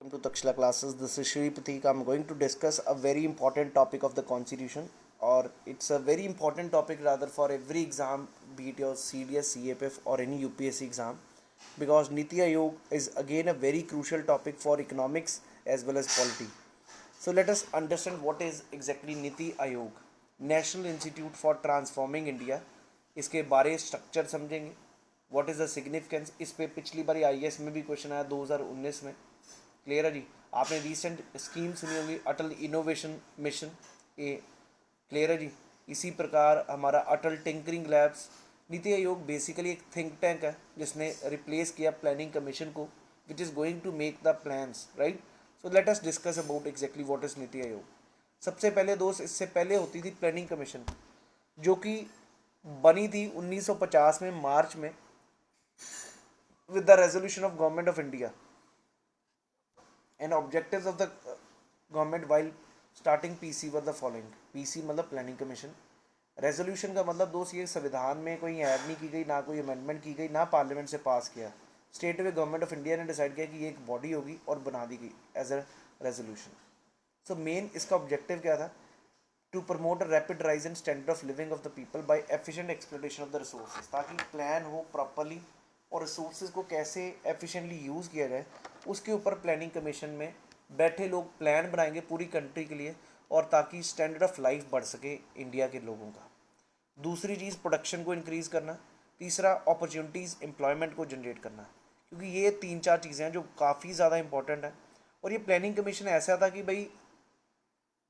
Welcome to Takshila classes. This is Shri Pratik. I'm going to discuss a very important topic of the Constitution, or it's a very important topic rather for every exam, be it your CDS, CAPF, or any UPSC exam, because Niti Aayog is again a very crucial topic for economics as well as polity. So let us understand what is exactly Niti Aayog, National Institute for Transforming India. इसके बारे structure समझेंगे, what is the significance. इस पे पिछली बार IAS में भी question आया 2019 में. क्लियर है जी. आपने रिसेंट स्कीम सुनी होगी अटल इनोवेशन मिशन, ये क्लियर है जी. इसी प्रकार हमारा अटल tinkering labs. NITI Aayog basically एक थिंक टैंक है जिसने रिप्लेस किया प्लानिंग कमीशन को, which is going to make the plans, right. So let us discuss about exactly what is Niti Aayog. सबसे पहले दोस्त, इससे पहले होती थी प्लानिंग कमीशन, जो कि बनी थी 1950 में मार्च में with the resolution of government of India and objectives of the government while starting PC were the following. PC मतलब प्लानिंग कमीशन. रेजोल्यूशन का मतलब दोस्त ये संविधान में कोई ऐड नहीं की गई, ना कोई अमेंडमेंट की गई, ना पार्लियामेंट से पास किया. State way government of India ने डिसाइड किया कि ये एक बॉडी होगी और बना दी गई as a resolution. So main इसका ऑब्जेक्टिव क्या था? To promote a rapid rise in standard of living of the people by efficient exploitation of the resources, ताकि प्लान हो प्रॉपरली और रिसोर्सेज को कैसे एफिशिएंटली यूज़ किया जाए उसके ऊपर प्लानिंग कमीशन में बैठे लोग प्लान बनाएंगे पूरी कंट्री के लिए, और ताकि स्टैंडर्ड ऑफ लाइफ बढ़ सके इंडिया के लोगों का. दूसरी चीज़ प्रोडक्शन को इंक्रीज़ करना. तीसरा अपॉर्चुनिटीज़ एम्प्लॉयमेंट को जनरेट करना, क्योंकि ये तीन चार चीज़ें हैं जो काफ़ी ज़्यादा इंपॉर्टेंट है. और ये प्लानिंग कमीशन ऐसा था कि भाई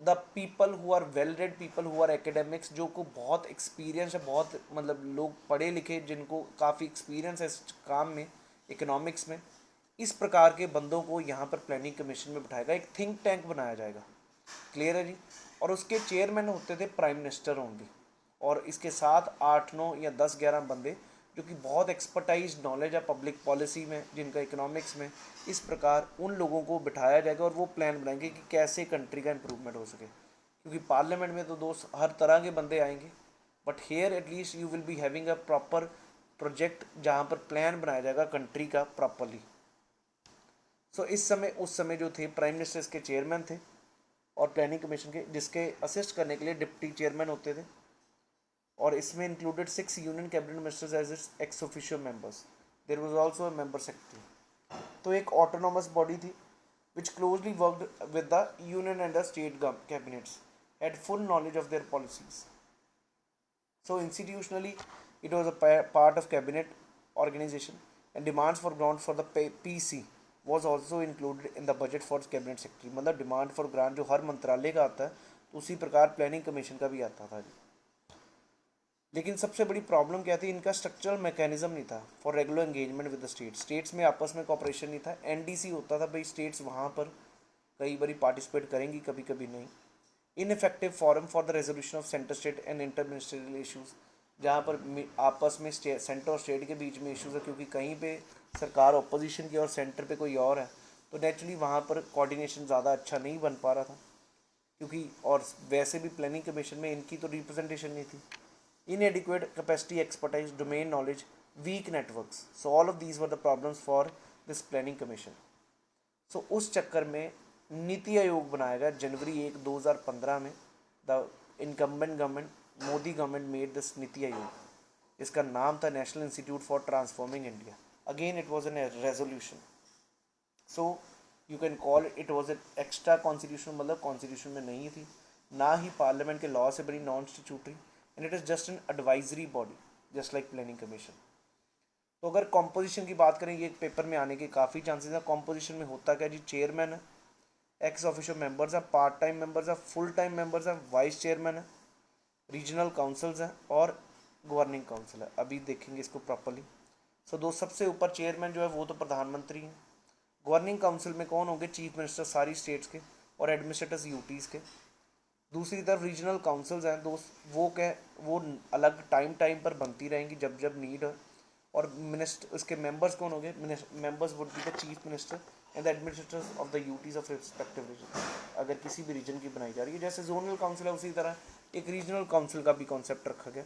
the people who are well read, people who are academics, जो को बहुत एक्सपीरियंस है, बहुत मतलब लोग पढ़े लिखे जिनको काफ़ी एक्सपीरियंस है इस काम में, इकोनॉमिक्स में, इस प्रकार के बंदों को यहाँ पर प्लानिंग कमीशन में बिठाएगा, एक थिंक टैंक बनाया जाएगा. क्लियर है जी. और उसके चेयरमैन होते थे प्राइम मिनिस्टर ओनली, और इसके साथ 8 9 या 10 11 बंदे जो कि बहुत एक्सपर्टाइज नॉलेज है पब्लिक पॉलिसी में, जिनका इकोनॉमिक्स में, इस प्रकार उन लोगों को बिठाया जाएगा और वो प्लान बनाएंगे कि कैसे कंट्री का इम्प्रूवमेंट हो सके. क्योंकि पार्लियामेंट में तो दोस्त हर तरह के बंदे आएंगे, but here at least you will be having a proper project जहाँ पर प्लान बनाया जाएगा कंट्री का प्रॉपरली. सो इस समय उस समय जो थे प्राइम मिनिस्टर इसके चेयरमैन थे, और प्लानिंग कमीशन के जिसके असिस्ट करने के लिए डिप्टी चेयरमैन होते थे. और इसमें included 6 union cabinet ministers as its ex officio members. There was also a member secretary. तो एक ऑटोनोमस बॉडी थी which closely worked with the union and the state cabinets, had full knowledge of their policies. So institutionally, it was a part of cabinet organization, and demands for grant for the PC was also included in the budget for cabinet secretary. मतलब demand for grant जो हर मंत्रालय का आता है, तो उसी प्रकार planning commission का भी आता था जी. लेकिन सबसे बड़ी प्रॉब्लम क्या थी? इनका स्ट्रक्चरल मैकेनिज्म नहीं था for regular engagement with the states. States में आपस में कॉपरेशन नहीं था. एनडीसी होता था, भाई स्टेट्स वहाँ पर कई बार पार्टिसिपेट करेंगी, कभी कभी नहीं. Ineffective forum for the resolution of centre state and inter ministerial issues, जहाँ पर आपस में सेंटर और स्टेट के बीच में इशूज़ है, क्योंकि कहीं पे सरकार अपोजिशन की और सेंटर पे कोई और है, तो नेचुरली वहाँ पर कोऑर्डिनेशन ज़्यादा अच्छा नहीं बन पा रहा था. क्योंकि और वैसे भी प्लानिंग कमीशन में इनकी तो रिप्रेजेंटेशन नहीं थी. inadequate capacity, expertise, domain knowledge, weak networks. So all of these were the problems for this planning commission. So उस चक्कर में नीति आयोग बनाया गया जनवरी 1 2015 में. The incumbent government, Modi government made this NITI आयोग. इसका नाम था national institute for transforming India. Again it was an resolution. So you can call it was an extra constitution, मतलब कॉन्स्टिट्यूशन में नहीं थी, ना ही पार्लियामेंट के लॉ से बनी, non statutory, and it is just an advisory body just like planning commission. तो अगर कॉम्पोजिशन की बात करें, ये पेपर में आने के काफ़ी चांसेस हैं. कॉम्पोजिशन में होता क्या जी? चेयरमैन है, एक्स ऑफिशियो मेंबर्स हैं, पार्ट टाइम मेंबर्स हैं, फुल टाइम मेंबर्स हैं, वाइस चेयरमैन है, रीजनल काउंसिल्स हैं, और गवर्निंग काउंसिल है. अभी देखेंगे इसको प्रॉपरली. सो दो सबसे ऊपर चेयरमैन जो है वो तो प्रधानमंत्री हैं. गवर्निंग काउंसिल में कौन होंगे? चीफ मिनिस्टर सारी स्टेट्स के और एडमिनिस्ट्रेटर्स यूटीज़ के. दूसरी तरफ रीजनल काउंसिल्स हैं दोस्त, वो अलग टाइम टाइम पर बनती रहेंगी जब जब नीड हो. और मिनिस्टर, उसके मेंबर्स कौन होंगे? Members would be the chief minister and the administrators of the UTs of respective region. अगर किसी भी रीजन की बनाई जा रही है, जैसे जोनल काउंसिल है, उसी तरह एक रीजनल काउंसिल का भी कॉन्सेप्ट रखा गया.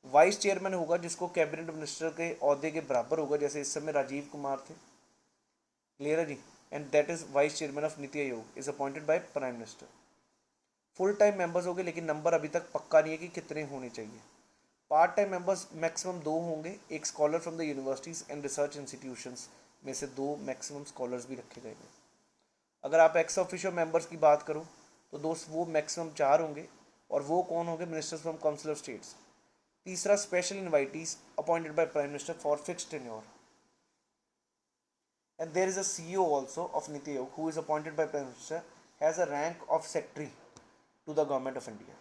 वाइस चेयरमैन होगा जिसको कैबिनेट मिनिस्टर के अहदे के बराबर होगा, जैसे इस समय राजीव कुमार थे. क्लियर है जी. And that is vice chairman of NITI Aayog is appointed by prime minister. Full time members होंगे, लेकिन नंबर अभी तक पक्का नहीं है कि कितने होने चाहिए। पार्ट टाइम मेंबर्स मैक्सिमम 2 होंगे, एक scholar from the universities and research institutions में से 2 मैक्सिमम स्कॉलर्स भी रखे जाएंगे। अगर आप एक्स ऑफिशियो मेंबर्स की बात करो तो दोस्त वो मैक्सिमम 4 होंगे, और वो कौन होंगे? Ministers from council of states. तीसरा, special invitees appointed by prime minister for fixed tenure. And there is a CEO also of Niti Aayog who is appointed by Prime Minister, has a rank of secretary to the government of India.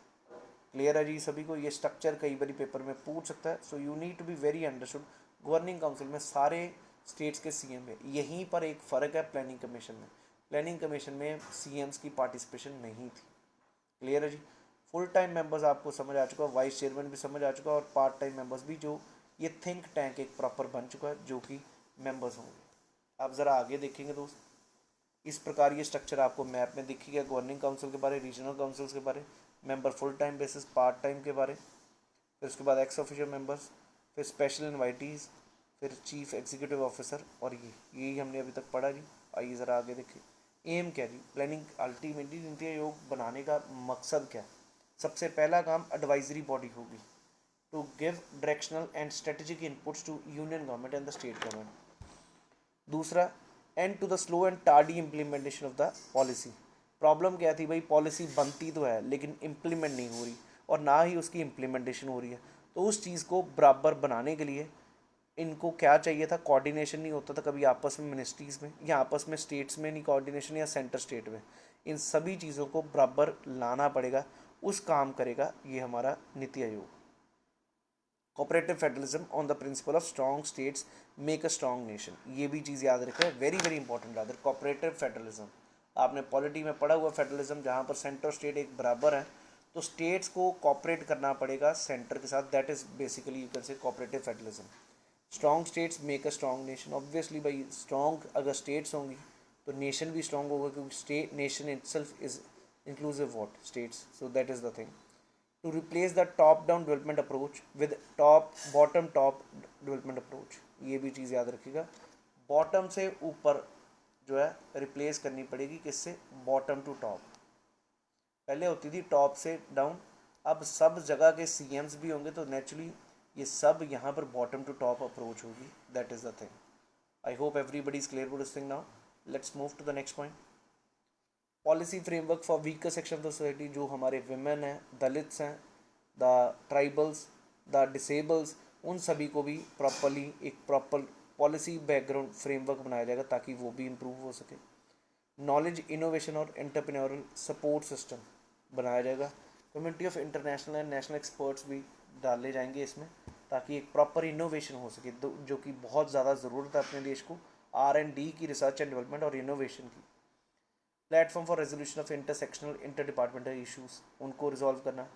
Clear है जी सभी को? ये structure कई बार paper में पूछ सकता है, so you need to be very understood. Governing council में सारे स्टेट्स के सीएम है। यहीं पर एक फ़र्क है प्लानिंग कमीशन में। प्लानिंग कमीशन में सीएम्स की पार्टिसिपेशन नहीं थी। क्लियर है जी? फुल टाइम मेंबर्स आपको समझ आ चुका है, वाइस चेयरमैन भी समझ आ चुका है, और पार्ट टाइम मेंबर्स भी, जो ये थिंक टैंक एक प्रॉपर बन चुका है जो कि मेंबर्स होंगे। आप ज़रा आगे देखेंगे दोस्त, इस प्रकार ये स्ट्रक्चर आपको मैप में दिखेगा। गवर्निंग काउंसिल के बारे, रीजनल काउंसिल्स के बारे, member full time basis, part time के बारे, फिर उसके बाद एक्स ऑफिशियल मेंबर्स, फिर स्पेशल इन्वाइटीज़, फिर चीफ एग्जीक्यूटिव ऑफिसर, और यही हमने अभी तक पढ़ा जी। आइए ज़रा आगे देखें। एम क्या जी? प्लानिंग अल्टीमेटली नीति आयोग बनाने का मकसद क्या है? सबसे पहला काम एडवाइजरी बॉडी होगी to give directional and strategic inputs to union government and the state government. दूसरा, and to the slow and tardy implementation of the policy. Problem क्या थी भाई? पॉलिसी बनती तो है लेकिन इम्प्लीमेंट नहीं हो रही, और ना ही उसकी इम्प्लीमेंटेशन हो रही है। तो उस चीज़ को बराबर बनाने के लिए इनको क्या चाहिए था? कोऑर्डिनेशन नहीं होता था कभी आपस में मिनिस्ट्रीज़ में, या आपस में स्टेट्स में नहीं कोऑर्डिनेशन, या सेंटर स्टेट में। इन सभी चीज़ों को बराबर लाना पड़ेगा, उस काम करेगा ये हमारा NITI Aayog. Cooperative federalism on the principle of strong states make a strong nation. ये भी चीज़ याद रखें, very very important rather. Cooperative federalism आपने पॉलिटी में पढ़ा हुआ, फेडरलिज्म जहाँ पर सेंटर और स्टेट एक बराबर हैं, तो स्टेट्स को कॉपरेट करना पड़ेगा सेंटर के साथ। That is basically you can say cooperative federalism. Strong states make a strong nation. Obviously भाई, स्ट्रॉन्ग अगर स्टेट्स होंगी तो नेशन भी स्ट्रॉन्ग होगा, क्योंकि state nation itself is inclusive what states. So that is the thing. To replace the top down development approach with bottom top development approach। ये भी चीज़ याद रखिएगा, बॉटम से ऊपर जो है रिप्लेस करनी पड़ेगी, किससे? Bottom to top. पहले होती थी टॉप से डाउन, अब सब जगह के सीएम्स भी होंगे, तो नेचुरली ये सब यहाँ पर बॉटम टू टॉप अप्रोच होगी। That is the thing. I hope everybody is clear with this thing now. Let's move to the next point. Policy framework for weaker section of the society, जो हमारे women हैं, Dalits हैं, the tribals, the disables, उन सभी को भी properly एक proper policy background framework बनाया जाएगा ताकि वो भी इम्प्रूव हो सके। नॉलेज, इनोवेशन और एंटरप्रेन्योरल सपोर्ट सिस्टम बनाया जाएगा। Community of international and national experts भी डाले जाएंगे इसमें, ताकि एक प्रॉपर इनोवेशन हो सके, जो कि बहुत ज़्यादा ज़रूरत है अपने देश को, R&D की, रिसर्च एंड डेवलपमेंट और इनोवेशन की। Platform for resolution of intersectional inter departmental issues, उनको रिजॉल्व करना।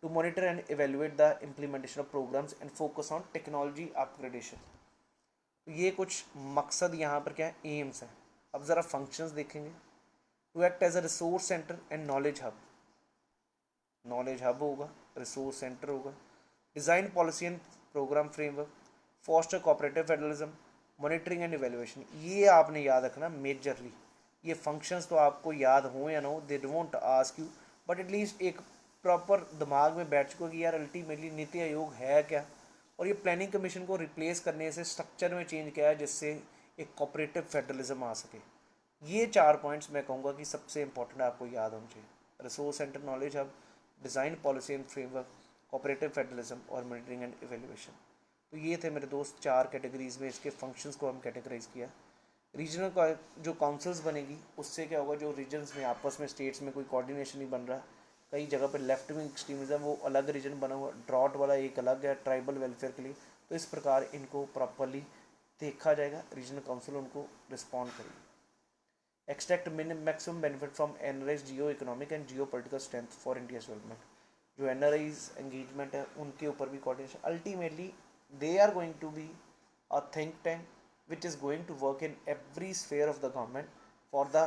To monitor and evaluate the implementation of programmes and focus on technology upgradation. तो ये कुछ मकसद यहाँ पर क्या है, एम्स हैं। अब ज़रा फंक्शंस देखेंगे। To act as a resource centre and knowledge hub. Knowledge hub होगा, रिसोर्स सेंटर होगा। Design policy and programme framework, foster cooperative federalism, monitoring and evaluation. ये आपने याद रखना मेजरली। ये फंक्शंस तो आपको याद हो या ना हो, they don't ask you, but at least एक प्रॉपर दिमाग में बैठ चुका कि यार अल्टीमेटली नीति आयोग है क्या, और ये प्लानिंग कमीशन को रिप्लेस करने से स्ट्रक्चर में चेंज किया है जिससे एक कोऑपरेटिव फेडरलिज्म आ सके। ये 4 पॉइंट्स मैं कहूँगा कि सबसे इंपॉर्टेंट आपको याद होना चाहिए। Resource centre, knowledge hub, design policy and framework, cooperative federalism और मॉनिटरिंग एंड इवेल्युएशन। तो ये थे मेरे दोस्त 4 कैटेगरीज में इसके फंक्शंस को हम कैटेगराइज किया। रीजनल का जो काउंसिल्स बनेगी उससे क्या होगा, जो रीजन्स में आपस में स्टेट्स में कोई कोऑर्डिनेशन नहीं बन रहा, कई जगह पर लेफ्ट विंग एक्सट्रीमिज्म, वो अलग रीजन बना हुआ, ड्रॉट वाला एक अलग है ट्राइबल वेलफेयर के लिए। तो इस प्रकार इनको प्रॉपरली देखा जाएगा, रीजनल काउंसिल उनको रिस्पॉन्ड करेगी। Extract maximum benefit from NRIs geo economic and geo political strength for India development. जो एनआरआईज एंगेजमेंट है उनके ऊपर भी coordination, ultimately they are going to be a think tank which is going to work in every sphere of the government for the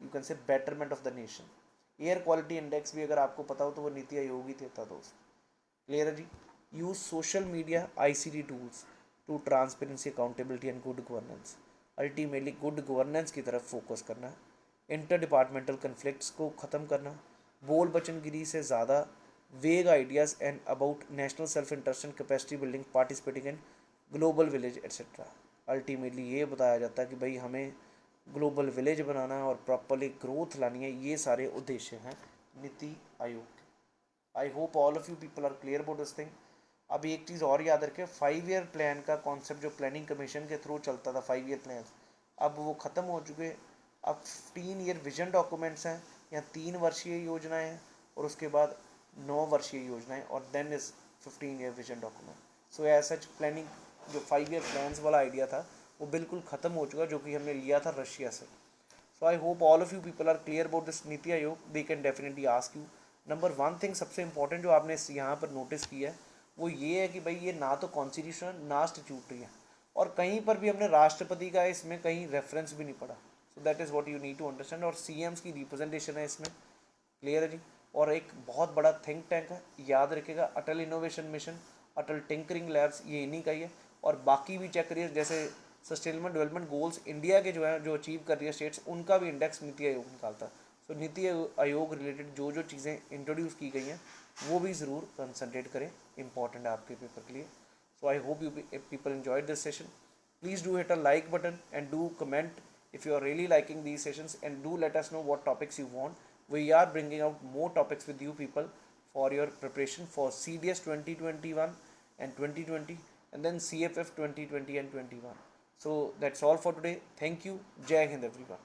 you can say betterment of the nation। Air quality index भी अगर आपको पता हो तो वो नीति आयोग ही देता दोस्त। Clear है जी। Use social media ICT tools to transparency, accountability and good governance. Ultimately good governance की तरफ फोकस करना है, इंटर डिपार्टमेंटल कन्फ्लिक्ट्स को ख़त्म करना, बोल बचनगिरी से ज़्यादा वेग ideas and about national self interest and capacity building, participating in global village etcetera. Ultimately ये बताया जाता है कि भाई हमें ग्लोबल विलेज बनाना है और प्रॉपरली ग्रोथ लानी है। ये सारे उद्देश्य हैं नीति आयोग के। I hope all of you people are clear about this thing. अब एक चीज़ और याद रखें, 5 ईयर प्लान का कॉन्सेप्ट जो प्लानिंग कमीशन के थ्रू चलता था, 5 ईयर प्लान, अब वो ख़त्म हो चुके। अब 15 ईयर विजन डॉक्यूमेंट्स हैं या 3 वर्षीय योजनाएं हैं और उसके बाद 9 वर्षीय योजनाएं और then is 15 year vision document. So as such planning जो 5 ईयर प्लान्स वाला आइडिया था वो बिल्कुल ख़त्म हो चुका, जो कि हमने लिया था रशिया से। So I hope all of you people are clear about this NITI Aayog. They can definitely ask you. Number 1 thing सबसे इंपॉर्टेंट जो आपने यहाँ पर नोटिस किया है वो ये है कि भाई ये ना तो कॉन्स्टिट्यूशन ना स्टैट्यूटरी है और कहीं पर भी हमने राष्ट्रपति का इसमें कहीं रेफरेंस भी नहीं पड़ा। So that is what you need to understand. और सीएम्स की रिप्रेजेंटेशन है इसमें, क्लियर है जी। और एक बहुत बड़ा थिंक टैंक है, याद रखिएगा, अटल इनोवेशन मिशन, अटल टिंकरिंग लैब्स, ये इन्हीं का ही है। और बाकी भी चेक करिए, जैसे सस्टेनेबल डेवलपमेंट गोल्स इंडिया के जो है जो अचीव कर रही है स्टेट्स, उनका भी इंडेक्स नीति आयोग निकालता है। सो नीति आयोग रिलेटेड जो जो चीज़ें इंट्रोड्यूस की गई हैं वो भी ज़रूर कंसंट्रेट करें, इंपॉर्टेंट है आपके पेपर के लिए। So I hope you people enjoyed this session. Please do hit a like button and do comment if you are really liking these sessions, and do let us know what topics you want. We are bringing out more topics with you people for your preparation for CDS 2021 and 2020 and then CFF 2020 and 21. So that's all for today. Thank you. Jai Hind everyone.